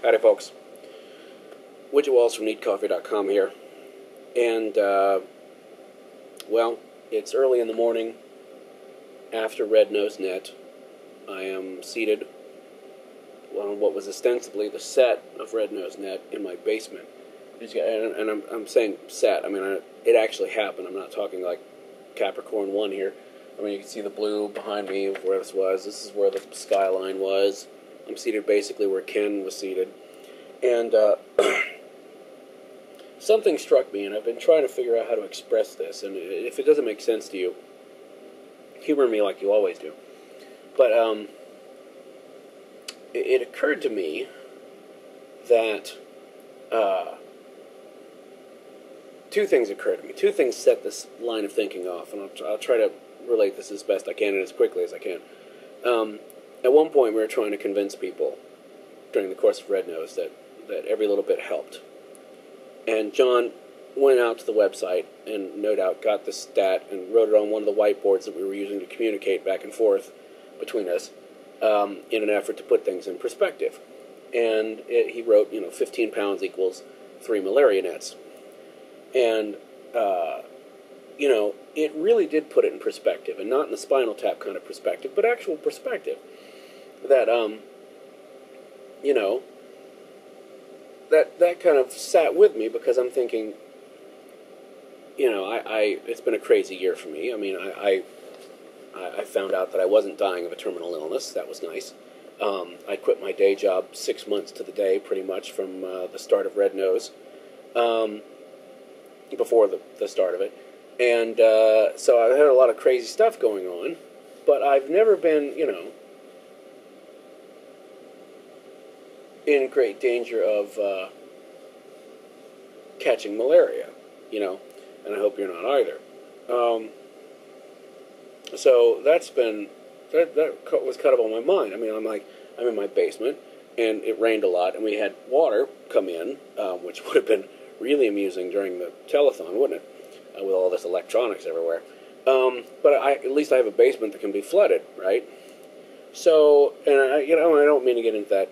Howdy, folks. Widgett Walls from needcoffee.com here. And, well, it's early in the morning after Red Nose Net. I am seated on what was ostensibly the set of Red Nose Net in my basement. And I'm saying set. I mean, it actually happened. I'm not talking like Capricorn 1 here. I mean, you can see the blue behind me of where this was. This is where the skyline was. I'm seated basically where Ken was seated. And something struck me, and I've been trying to figure out how to express this. And if it doesn't make sense to you, humor me like you always do. But it occurred to me that two things occurred to me. Two things set this line of thinking off, and I'll try to relate this as best I can and as quickly as I can. At one point, we were trying to convince people during the course of Red Nose that every little bit helped. And John went out to the website and no doubt got the stat and wrote it on one of the whiteboards that we were using to communicate back and forth between us in an effort to put things in perspective. And he wrote, 15 pounds equals 3 malaria nets. And, it really did put it in perspective, and not in the Spinal Tap kind of perspective, but actual perspective. That, that kind of sat with me because I'm thinking, it's been a crazy year for me. I mean, I found out that I wasn't dying of a terminal illness. That was nice. I quit my day job 6 months to the day, pretty much, from the start of Red Nose, before the start of it. And so I had a lot of crazy stuff going on, but I've never been, in great danger of catching malaria, and I hope you're not either. So that's been, that was kind of on my mind. I mean, I'm in my basement, and it rained a lot, and we had water come in, which would have been really amusing during the telethon, wouldn't it? With all this electronics everywhere. But at least I have a basement that can be flooded, right? So, and I don't mean to get into that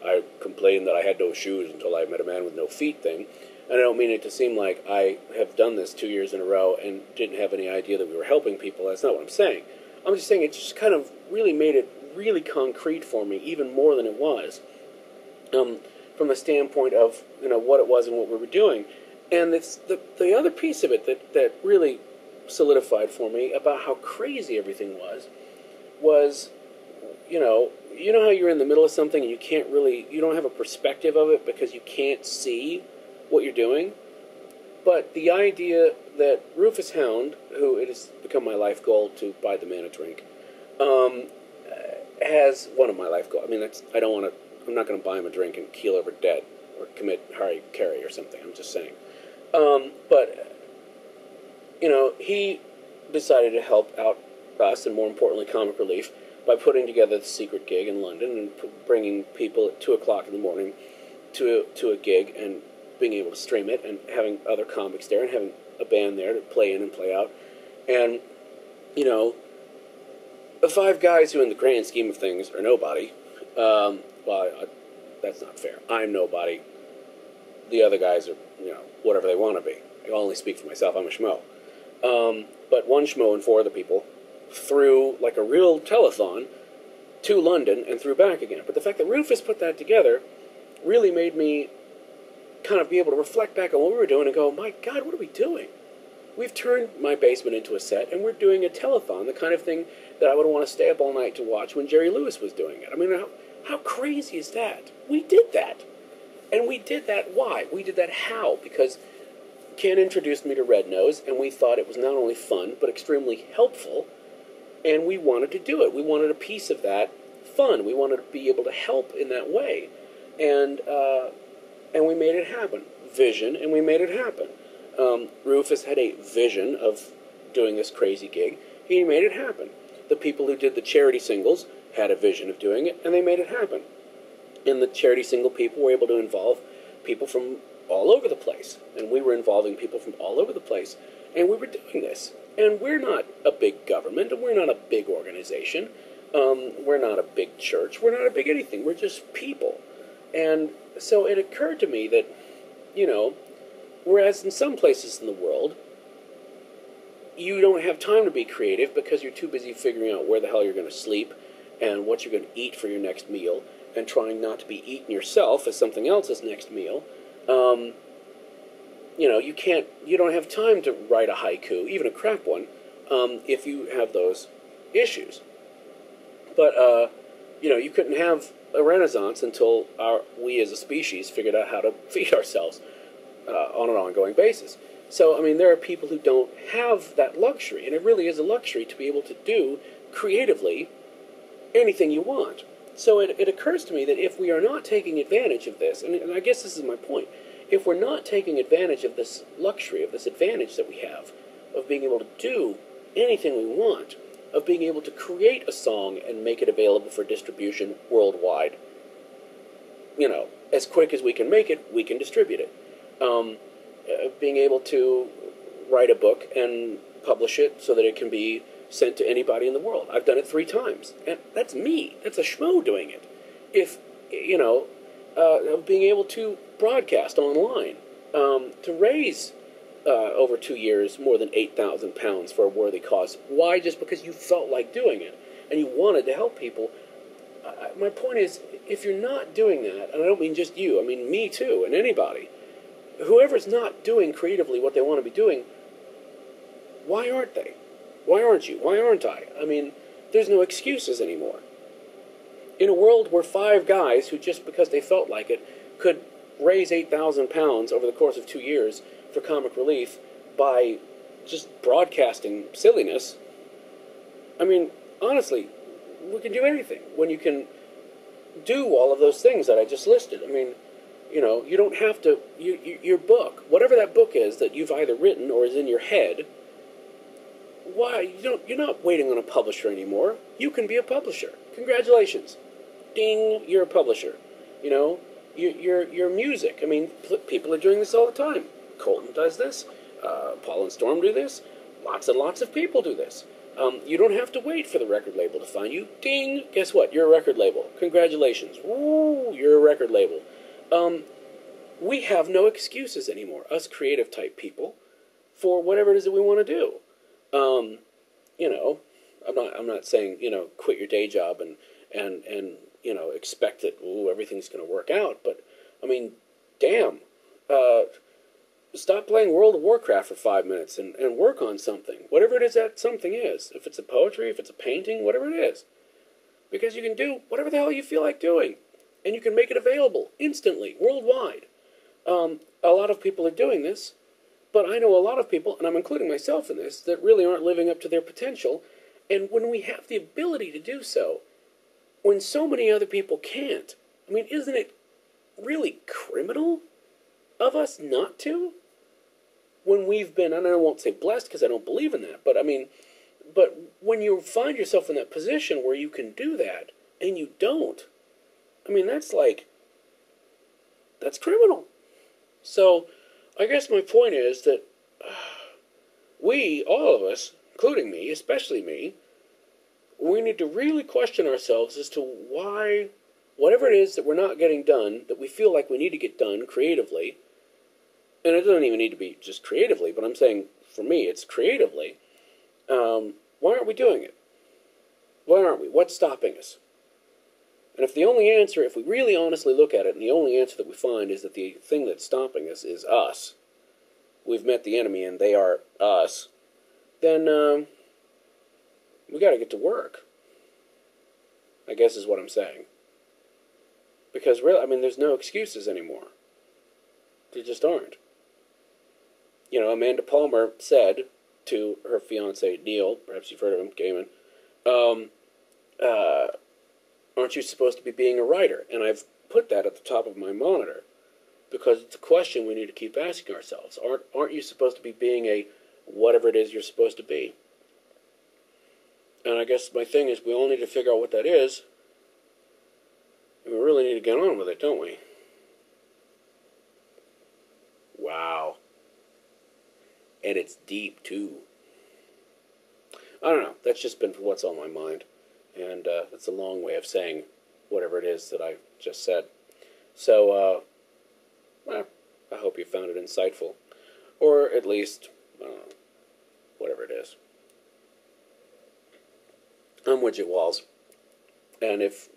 I complained that I had no shoes until I met a man with no feet thing. And I don't mean it to seem like I have done this 2 years in a row and didn't have any idea that we were helping people. That's not what I'm saying. I'm just saying it just kind of really made it really concrete for me, even more than it was, from the standpoint of what it was and what we were doing. And it's the other piece of it that really solidified for me about how crazy everything was, how you're in the middle of something and you don't have a perspective of it because you can't see what you're doing. But the idea that Rufus Hound, who it has become my life goal to buy the man a drink, has one of my life goals. I mean, I'm not going to buy him a drink and keel over dead or commit Harry or something. I'm just saying. But he decided to help out us, and more importantly, Comic Relief, by putting together the secret gig in London and bringing people at 2 o'clock in the morning to a gig and being able to stream it and having other comics there and having a band there to play in and play out. And, the 5 guys who in the grand scheme of things are nobody, that's not fair. I'm nobody. The other guys are, whatever they want to be. I only speak for myself. I'm a schmo. But one schmo and 4 other people through, like a real telethon, to London and through back again. But the fact that Rufus put that together really made me kind of be able to reflect back on what we were doing and go, my God, what are we doing? We've turned my basement into a set, and we're doing a telethon, the kind of thing that I would want to stay up all night to watch when Jerry Lewis was doing it. I mean, how crazy is that? We did that. And we did that why? We did that how? Because Ken introduced me to Red Nose, and we thought it was not only fun, but extremely helpful, and we wanted to do it. We wanted a piece of that fun. We wanted to be able to help in that way. And we made it happen. Vision, and we made it happen. Rufus had a vision of doing this crazy gig. He made it happen. The people who did the charity singles had a vision of doing it, and they made it happen. And the charity single people were able to involve people from all over the place. And we were involving people from all over the place. And we were doing this. And we're not a big government, and we're not a big organization. We're not a big church. We're not a big anything. We're just people. And so it occurred to me that, you know, whereas in some places in the world, you don't have time to be creative because you're too busy figuring out where the hell you're going to sleep and what you're going to eat for your next meal and trying not to be eaten yourself as something else's next meal. You know, you don't have time to write a haiku, even a crap one, if you have those issues. But, you know, you couldn't have a renaissance until we as a species figured out how to feed ourselves on an ongoing basis. So, I mean, there are people who don't have that luxury, and it really is a luxury to be able to do creatively anything you want. So it occurs to me that if we are not taking advantage of this, and I guess this is my point, if we're not taking advantage of this luxury, of this advantage that we have, of being able to do anything we want, of being able to create a song and make it available for distribution worldwide, you know, as quick as we can make it, we can distribute it. Being able to write a book and publish it so that it can be sent to anybody in the world. I've done it 3 times, and that's me. That's a schmo doing it. If, you know, being able to broadcast online, to raise over 2 years more than £8,000 for a worthy cause. Why? Just because you felt like doing it and you wanted to help people. My point is, if you're not doing that, and I don't mean just you, I mean me too, and anybody, whoever's not doing creatively what they want to be doing, why aren't they? Why aren't you? Why aren't I? I mean, there's no excuses anymore. In a world where 5 guys who, just because they felt like it, could raise £8,000 over the course of 2 years for comic relief by just broadcasting silliness, I mean, honestly, we can do anything when you can do all of those things that I just listed. I mean, you know, you don't have to, your book, whatever that book is that you've either written or is in your head, why, you're not waiting on a publisher anymore. You can be a publisher. Congratulations. Ding, you're a publisher. You know, your music. I mean, people are doing this all the time. Colton does this. Paul and Storm do this. Lots and lots of people do this. You don't have to wait for the record label to find you. Ding, guess what? You're a record label. Congratulations. Woo, you're a record label. We have no excuses anymore, us creative type people, for whatever it is that we want to do. You know, I'm not saying, you know, quit your day job and you know, expect that, ooh, everything's going to work out. But, I mean, damn, stop playing World of Warcraft for 5 minutes and work on something. Whatever it is that something is. If it's a poetry, if it's a painting, whatever it is. Because you can do whatever the hell you feel like doing. And you can make it available instantly, worldwide. A lot of people are doing this. But I know a lot of people, and I'm including myself in this, that really aren't living up to their potential. And when we have the ability to do so, when so many other people can't, I mean, isn't it really criminal of us not to? When we've been, and I won't say blessed because I don't believe in that, but I mean, but when you find yourself in that position where you can do that, and you don't, I mean, that's criminal. So, I guess my point is that we, all of us, including me, especially me, we need to really question ourselves as to why, whatever it is that we're not getting done, that we feel like we need to get done creatively, and it doesn't even need to be just creatively, but I'm saying, for me, it's creatively, why aren't we doing it? Why aren't we? What's stopping us? And if the only answer, if we really honestly look at it, and the only answer that we find is that the thing that's stopping us is us, we've met the enemy and they are us, then we got to get to work, I guess is what I'm saying. Because really, I mean, there's no excuses anymore. There just aren't. You know, Amanda Palmer said to her fiance Neil, perhaps you've heard of him, Gaiman, aren't you supposed to be being a writer? And I've put that at the top of my monitor because it's a question we need to keep asking ourselves. Aren't you supposed to be being a whatever it is you're supposed to be? And I guess my thing is we all need to figure out what that is, and we really need to get on with it, don't we? Wow. And it's deep, too. I don't know. That's just been what's on my mind. And that's a long way of saying whatever it is that I just said. So, I hope you found it insightful. Or at least, whatever it is. I'm Widgett Walls. And if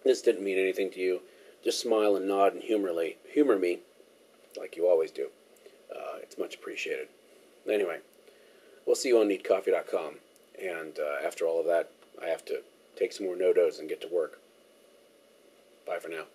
this didn't mean anything to you, just smile and nod and humor me, like you always do. It's much appreciated. Anyway, we'll see you on neatcoffee.com. And after all of that, I have to take some more no-dos and get to work. Bye for now.